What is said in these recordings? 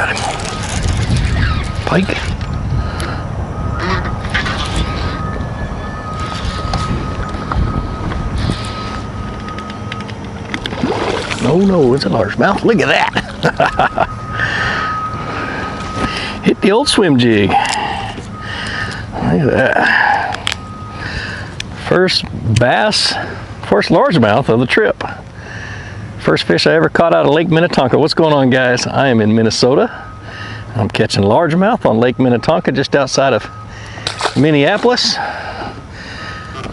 Got him. Pike. Oh no, it's a largemouth. Look at that. Hit the old swim jig. Look at that. First bass, first largemouth of the trip. First fish I ever caught out of Lake Minnetonka. What's going on, guys? I am in Minnesota. I'm catching largemouth on Lake Minnetonka just outside of Minneapolis.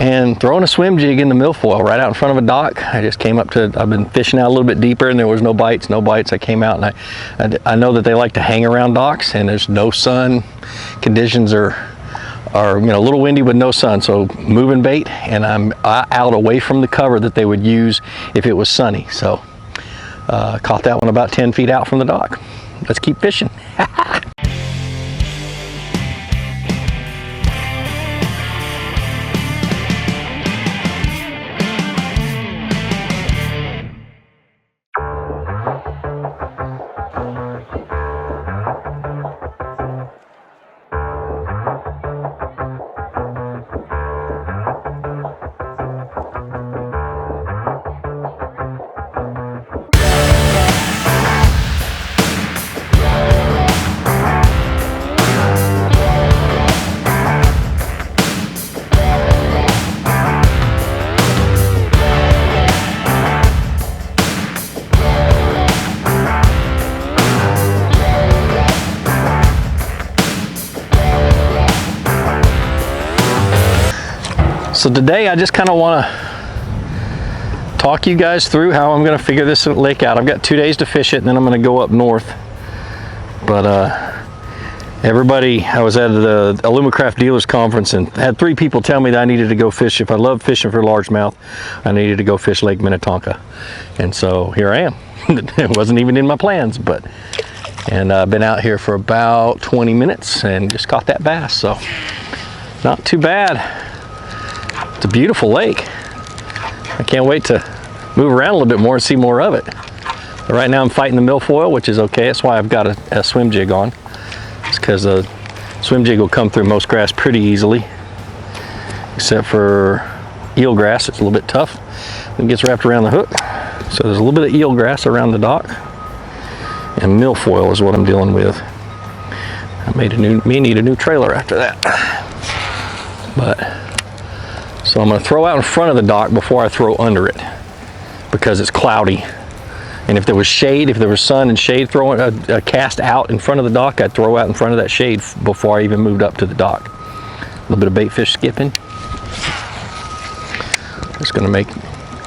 And throwing a swim jig in the milfoil right out in front of a dock. I just came up to, I've been fishing out a little bit deeper and there was no bites. I came out and I know that they like to hang around docks and there's no sun. Conditions are you know, a little windy with no sun, so moving bait, and I'm out away from the cover that they would use if it was sunny. So caught that one about 10 feet out from the dock. Let's keep fishing. So today I just kind of want to talk you guys through how I'm going to figure this lake out. I've got 2 days to fish it and then I'm going to go up north. But everybody, I was at the Alumacraft Dealers Conference and had 3 people tell me that I needed to go fish. If I love fishing for largemouth, I needed to go fish Lake Minnetonka. And so here I am. It wasn't even in my plans, and I've been out here for about 20 minutes and just caught that bass. So not too bad. It's a beautiful lake. I can't wait to move around a little bit more and see more of it. But right now I'm fighting the milfoil, which is okay. That's why I've got a swim jig on. It's because the swim jig will come through most grass pretty easily, except for eelgrass. It's a little bit tough. It gets wrapped around the hook. So there's a little bit of eelgrass around the dock, and milfoil is what I'm dealing with. I may need a new trailer after that. But so I'm going to throw out in front of the dock before I throw under it, because it's cloudy. And if there was shade, if there was sun and shade, throwing a cast out in front of the dock, I'd throw out in front of that shade before I even moved up to the dock. A little bit of bait fish skipping. Just going to make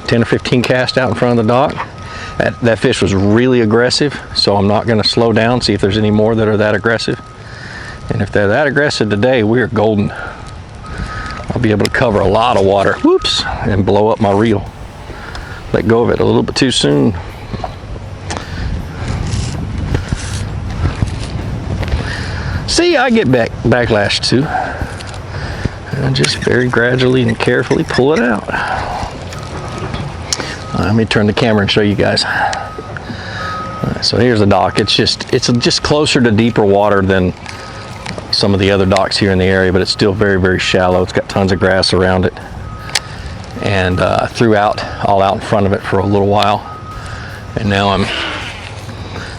10 or 15 casts out in front of the dock. That fish was really aggressive, so I'm not going to slow down, see if there's any more that are that aggressive. And if they're that aggressive today, we're golden. I'll be able to cover a lot of water, whoops, and blow up my reel. Let go of it a little bit too soon. See, I get backlash too. And just very gradually and carefully pull it out. Let me turn the camera and show you guys. So here's the dock. It's just closer to deeper water than some of the other docks here in the area, but it's still very, very shallow. It's got tons of grass around it. And threw out all out in front of it for a little while. And now I'm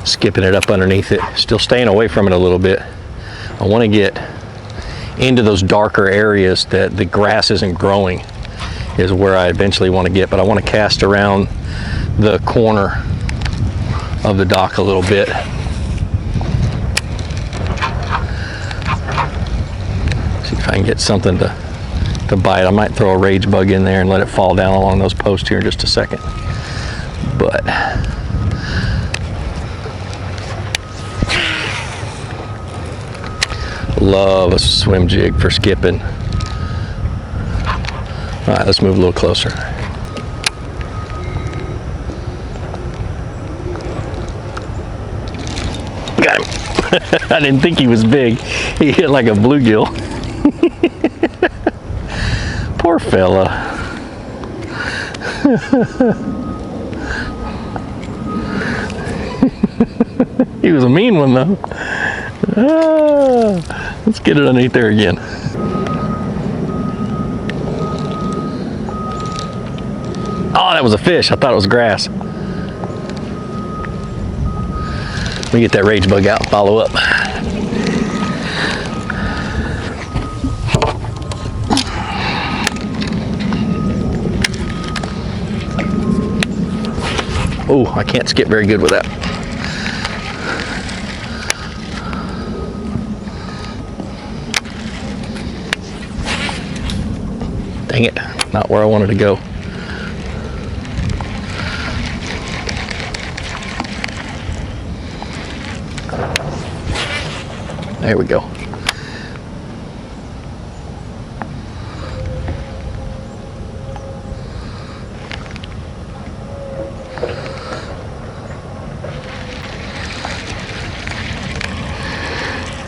skipping it up underneath it, still staying away from it a little bit. I want to get into those darker areas that the grass isn't growing, is where I eventually want to get, but I want to cast around the corner of the dock a little bit. See if I can get something to bite. I might throw a rage bug in there and let it fall down along those posts here in just a second. But love a swim jig for skipping. All right, let's move a little closer. Got him. I didn't think he was big. He hit like a bluegill. Poor fella. He was a mean one though. Let's get it underneath there again. Oh, that was a fish. I thought it was grass. Let me get that rage bug out and follow up. Oh, I can't skip very good with that. Dang it, not where I wanted to go. There we go.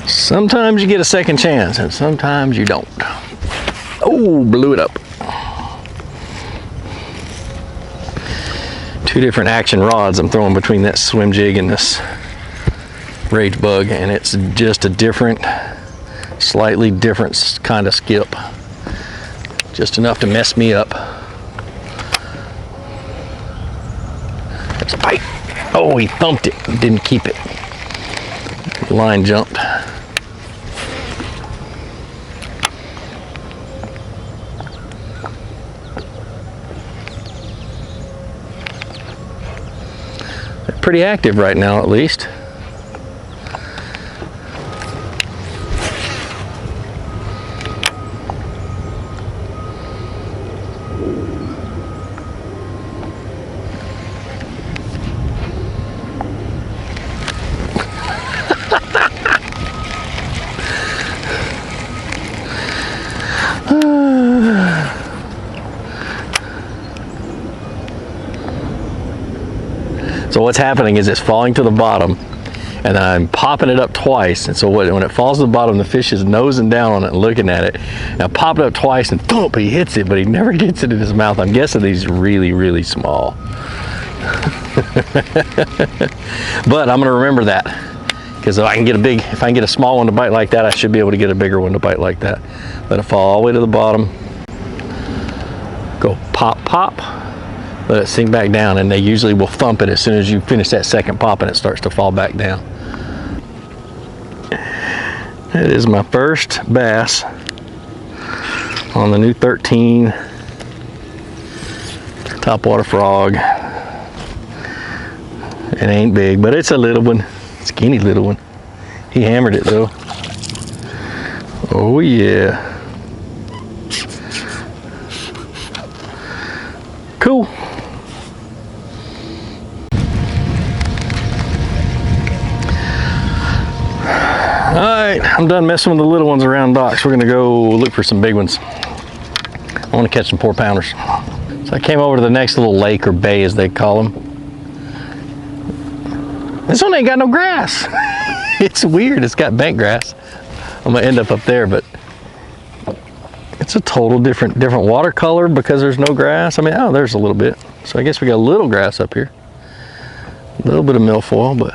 Sometimes you get a second chance and sometimes you don't. Oh, blew it up. Two different action rods I'm throwing between that swim jig and this rage bug, and it's just a different, slightly different kind of skip. Just enough to mess me up. That's a bite. Oh, he thumped it, didn't keep it. The line jumped. They're pretty active right now, at least. So what's happening is it's falling to the bottom, and then I'm popping it up twice. And so when it falls to the bottom, the fish is nosing down on it and looking at it. And I pop it up twice and thump, he hits it, but he never gets it in his mouth. I'm guessing he's really, really small. But I'm gonna remember that, because if I can get a small one to bite like that, I should be able to get a bigger one to bite like that. Let it fall all the way to the bottom. Go pop, pop. Let it sink back down, and they usually will thump it as soon as you finish that second pop and it starts to fall back down. It is my first bass on the new 13 Topwater frog. It ain't big, but it's a little one, skinny little one. He hammered it though. Oh yeah. Cool. Alright, I'm done messing with the little ones around docks. We're gonna go look for some big ones. I want to catch some 4-pounders. So I came over to the next little lake or bay, as they call them. This one ain't got no grass. It's weird, it's got bank grass. I'm gonna end up there, but it's a total different water color because there's no grass. I mean, oh, there's a little bit. So I guess we got a little grass up here. A little bit of milfoil, but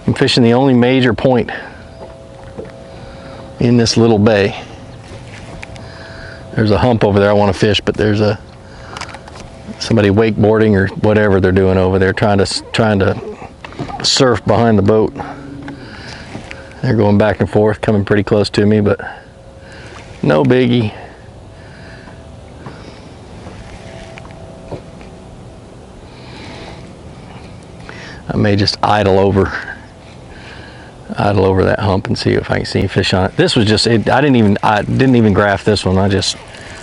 I'm fishing the only major point in this little bay. There's a hump over there I want to fish, but there's somebody wakeboarding or whatever they're doing over there, trying to surf behind the boat. They're going back and forth, coming pretty close to me, but no biggie. I may just idle over that hump and see if I can see any fish on it. This was just it. I didn't even graph this one. I just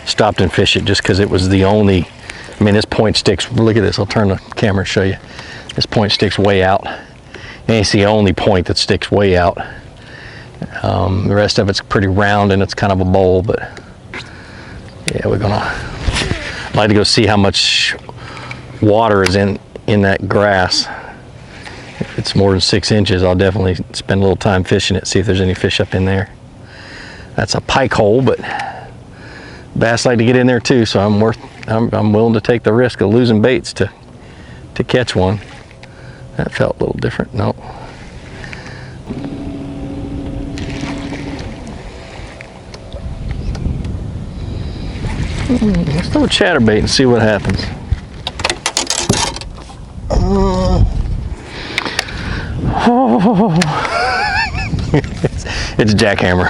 stopped and fished it just because it was the only. I mean, this point sticks. Look at this. I'll turn the camera and show you. This point sticks way out, and it's the only point that sticks way out. The rest of it's pretty round and it's kind of a bowl. But yeah, I'd like to go see how much water is in that grass. If it's more than 6 inches, I'll definitely spend a little time fishing it, see if there's any fish up in there. That's a pike hole, but bass like to get in there too, so I'm willing to take the risk of losing baits to catch one. That felt a little different. No. Let's throw a chatterbait and see what happens. It's a jackhammer.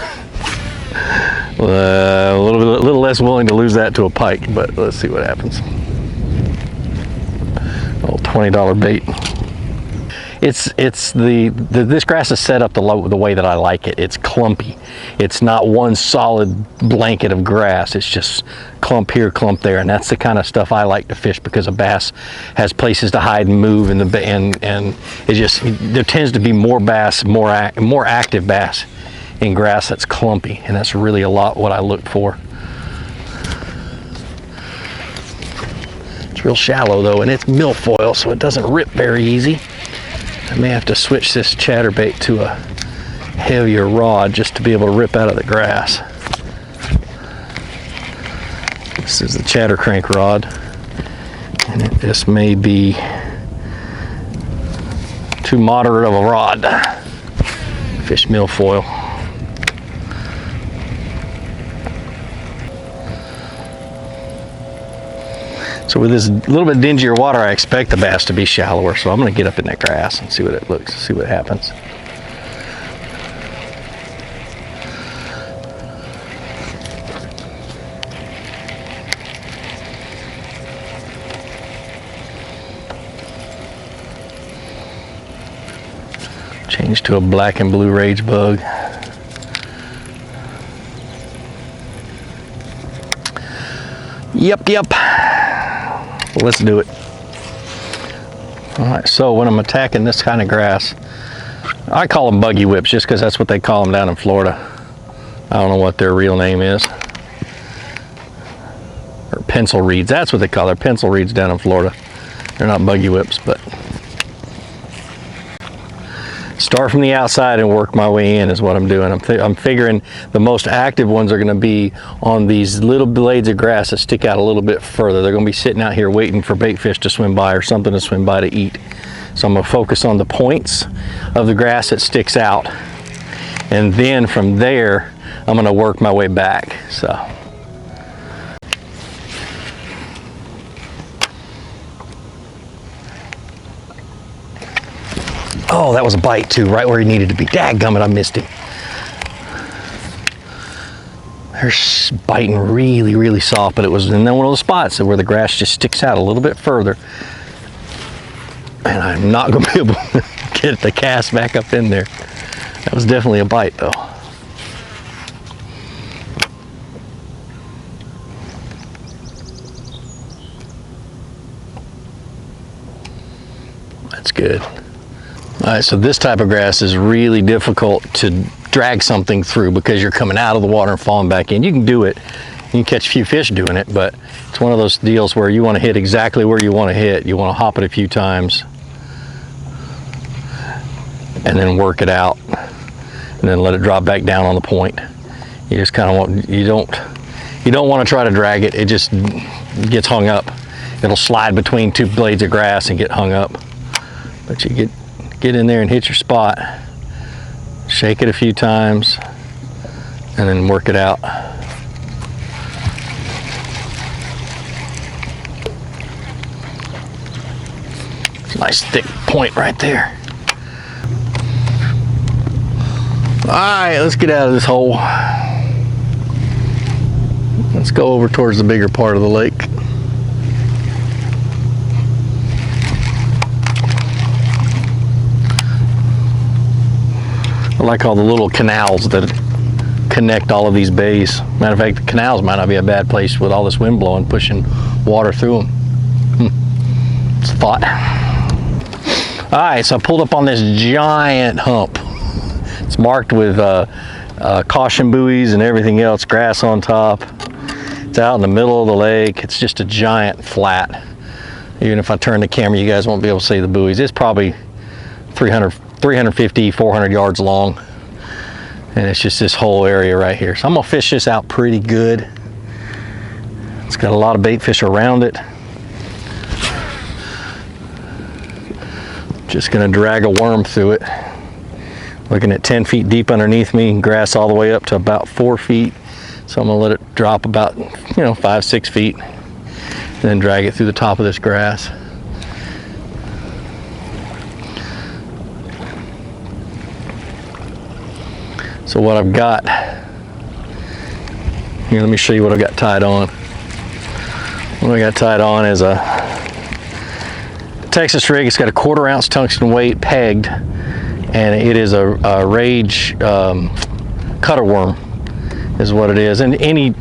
A little less willing to lose that to a pike, but let's see what happens. Little $20 bait. This grass is set up the way that I like it. It's clumpy. It's not one solid blanket of grass. It's just clump here, clump there, and that's the kind of stuff I like to fish, because a bass has places to hide and move, and there tends to be more bass, more active bass in grass that's clumpy, and that's really a lot what I look for. It's real shallow though, and it's milfoil, so it doesn't rip very easy. I may have to switch this chatterbait to a heavier rod just to be able to rip out of the grass. This is the chatter crank rod, and this may be too moderate of a rod. Fish milfoil. So with this little bit dingier water, I expect the bass to be shallower. So I'm going to get up in that grass and see what it looks, see what happens. Change to a black and blue rage bug. Yep. Let's do it. All right, so when I'm attacking this kind of grass, I call them buggy whips just because that's what they call them down in Florida. I don't know what their real name is. Or pencil reeds, that's what they call their pencil reeds down in Florida. They're not buggy whips, but start from the outside and work my way in is what I'm doing. I'm figuring the most active ones are going to be on these little blades of grass that stick out a little bit further. They're going to be sitting out here waiting for bait fish to swim by or something to swim by to eat. So I'm going to focus on the points of the grass that sticks out, and then from there I'm going to work my way back. So oh, that was a bite too, right where he needed to be. Dadgummit, I missed him. They're biting really, really soft, but it was in one of those spots where the grass just sticks out a little bit further. And I'm not going to be able to get the cast back up in there. That was definitely a bite though. That's good. All right, so this type of grass is really difficult to drag something through because you're coming out of the water and falling back in. You can do it, you can catch a few fish doing it, but it's one of those deals where you want to hit exactly where you want to hit. You want to hop it a few times and then work it out and then let it drop back down on the point. You just kind of want, you don't want to try to drag it. It just gets hung up. It'll slide between two blades of grass and get hung up. But you get in there and hit your spot, shake it a few times, and then work it out. It's a nice thick point right there. All right, let's get out of this hole. Let's go over towards the bigger part of the lake. I like all the little canals that connect all of these bays. Matter of fact, the canals might not be a bad place with all this wind blowing, pushing water through them. It's a thought. All right, so I pulled up on this giant hump. It's marked with caution buoys and everything else, grass on top. It's out in the middle of the lake. It's just a giant flat. Even if I turn the camera, you guys won't be able to see the buoys. It's probably 350, 400 yards long. And it's just this whole area right here. So I'm gonna fish this out pretty good. It's got a lot of bait fish around it. Just gonna drag a worm through it. Looking at 10 feet deep underneath me, grass all the way up to about 4 feet. So I'm gonna let it drop about, 5, 6 feet, and then drag it through the top of this grass. So what I've got, here, let me show you what I've got tied on. What I got tied on is a Texas rig. It's got a 1/4 ounce tungsten weight pegged, and it is a Rage cutter worm is what it is. And any,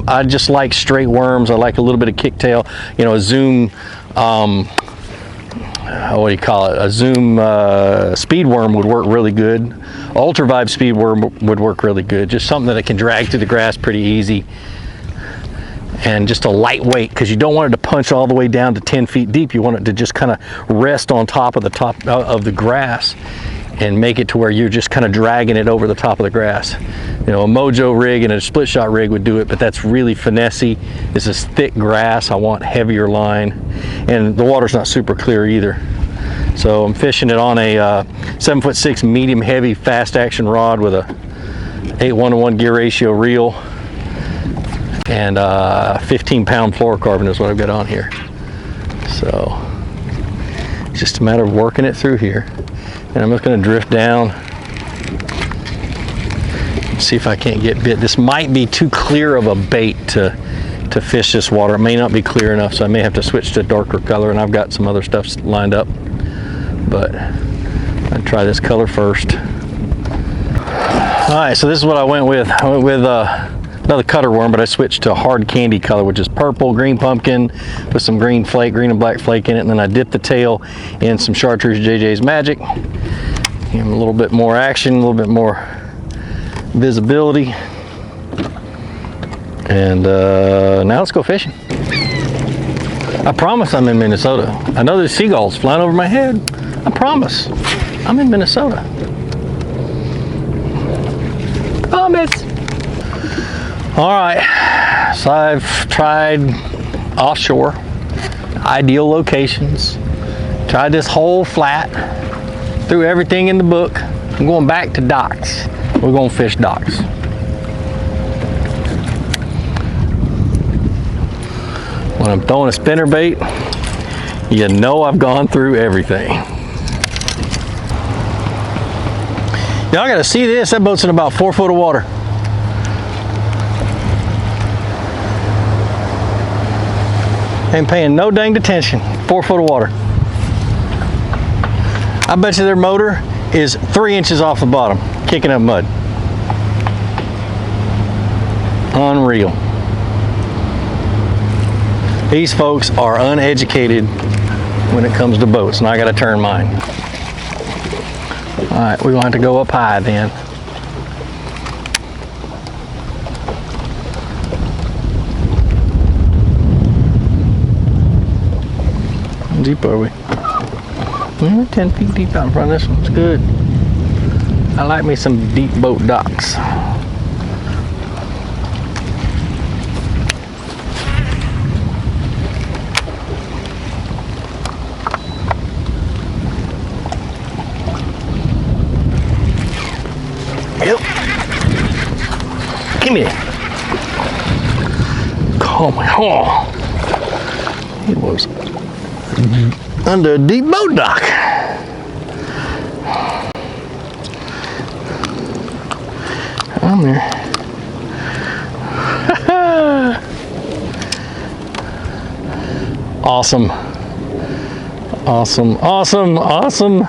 I just like straight worms. I like a little bit of kicktail, a zoom, what do you call it? A zoom speed worm would work really good. Ultra vibe speed worm would work really good. Just something that can drag through the grass pretty easy. And just a lightweight, because you don't want it to punch all the way down to 10 feet deep. You want it to just kind of rest on top of the grass and make it to where you're just kind of dragging it over the top of the grass. A Mojo rig and a split shot rig would do it, but that's really finessey. This is thick grass. I want heavier line, and the water's not super clear either. So I'm fishing it on a 7'6" medium heavy fast action rod with a 8:1 gear ratio reel, and 15-pound fluorocarbon is what I've got on here. So it's just a matter of working it through here. And I'm just going to drift down and see if I can't get bit. This might be too clear of a bait to fish this water. It may not be clear enough, so I may have to switch to a darker color, and I've got some other stuff lined up. But I'll try this color first. All right, so this is what I went with. I went with another cutter worm, but I switched to a hard candy color, which is purple, green pumpkin with some green and black flake in it. And then I dipped the tail in some Chartreuse JJ's Magic. Give him a little bit more action, a little bit more visibility. And now let's go fishing. I promise I'm in Minnesota. I know there's seagulls flying over my head. I promise. I'm in Minnesota. Promise. All right, so I've tried offshore, ideal locations, tried this whole flat, threw everything in the book. I'm going back to docks. We're going to fish docks. When I'm throwing a spinnerbait, I've gone through everything. Y'all gotta see this. That boat's in about 4 foot of water. Ain't paying no dang attention. 4 foot of water. I bet you their motor is 3 inches off the bottom, kicking up mud. Unreal. These folks are uneducated when it comes to boats, and I gotta turn mine. All right, we're going to have to go up high then. How deep are we? We're 10 feet deep out in front of this one. It's good. I like me some deep boat docks. Yep. Give me it. Oh my God. It was under a deep boat dock. I'm there. Awesome. Awesome, awesome, awesome.